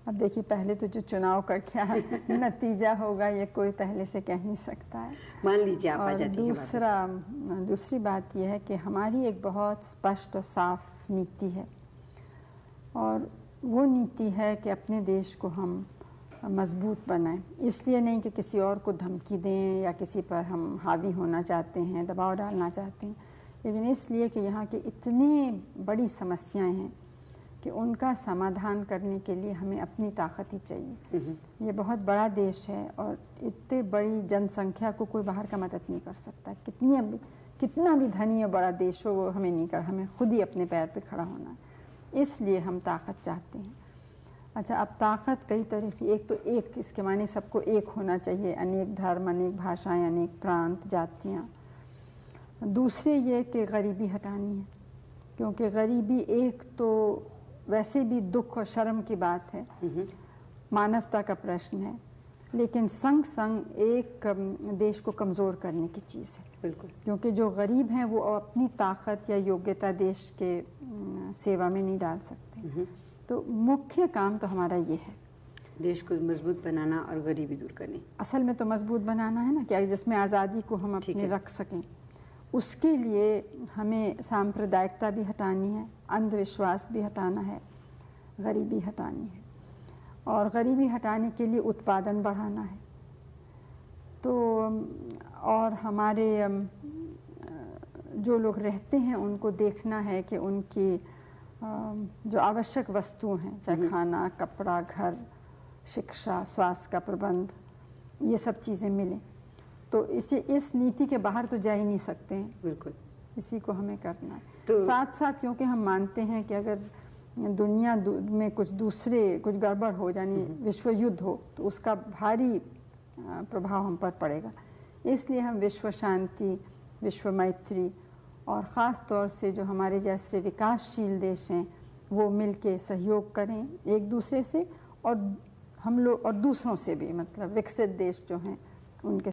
अब देखिए, पहले तो जो चुनाव का क्या नतीजा होगा ये कोई पहले से कह नहीं सकता है। मान लीजिए आप आ और जाती हैं दूसरी बात यह है कि हमारी एक बहुत स्पष्ट और साफ नीति है, और वो नीति है कि अपने देश को हम मजबूत बनाएं। इसलिए नहीं कि किसी और को धमकी दें या किसी पर हम हावी होना चाहते हैं, दबाव डालना चाहते हैं, लेकिन इसलिए कि यहाँ की इतनी बड़ी समस्याएं हैं कि उनका समाधान करने के लिए हमें अपनी ताकत ही चाहिए। ये बहुत बड़ा देश है और इतने बड़ी जनसंख्या को कोई बाहर का मदद नहीं कर सकता। कितना भी धनी और बड़ा देश हो वो हमें नहीं कर, हमें खुद ही अपने पैर पे खड़ा होना है। इसलिए हम ताकत चाहते हैं। अच्छा, अब ताकत कई तरह की, एक तो एक इसके माने सबको एक होना चाहिए, अनेक धर्म, अनेक भाषाएं, अनेक प्रांत, जातियाँ। दूसरे ये कि गरीबी हटानी है, क्योंकि गरीबी एक तो वैसे भी दुख और शर्म की बात है, मानवता का प्रश्न है, लेकिन संग संग एक देश को कमज़ोर करने की चीज़ है। बिल्कुल, क्योंकि जो गरीब हैं वो अपनी ताकत या योग्यता देश के सेवा में नहीं डाल सकते। तो मुख्य काम तो हमारा ये है, देश को मजबूत बनाना और गरीबी दूर करनी। असल में तो मजबूत बनाना है ना, क्या जिसमें आज़ादी को हम अपने रख सकें। उसके लिए हमें सांप्रदायिकता भी हटानी है, अंधविश्वास भी हटाना है, गरीबी हटानी है, और गरीबी हटाने के लिए उत्पादन बढ़ाना है। तो और हमारे जो लोग रहते हैं उनको देखना है कि उनकी जो आवश्यक वस्तुएं हैं, चाहे खाना, कपड़ा, घर, शिक्षा, स्वास्थ्य का प्रबंध, ये सब चीज़ें मिलें। तो इस नीति के बाहर तो जा ही नहीं सकते हैं। बिल्कुल, इसी को हमें करना है। तो साथ साथ क्योंकि हम मानते हैं कि अगर दुनिया में कुछ गड़बड़ हो, यानी विश्व युद्ध हो, तो उसका भारी प्रभाव हम पर पड़ेगा। इसलिए हम विश्व शांति, विश्व मैत्री और ख़ास तौर से जो हमारे जैसे विकासशील देश हैं वो मिलके सहयोग करें एक दूसरे से, और हम लोग और दूसरों से भी, मतलब विकसित देश जो हैं उनके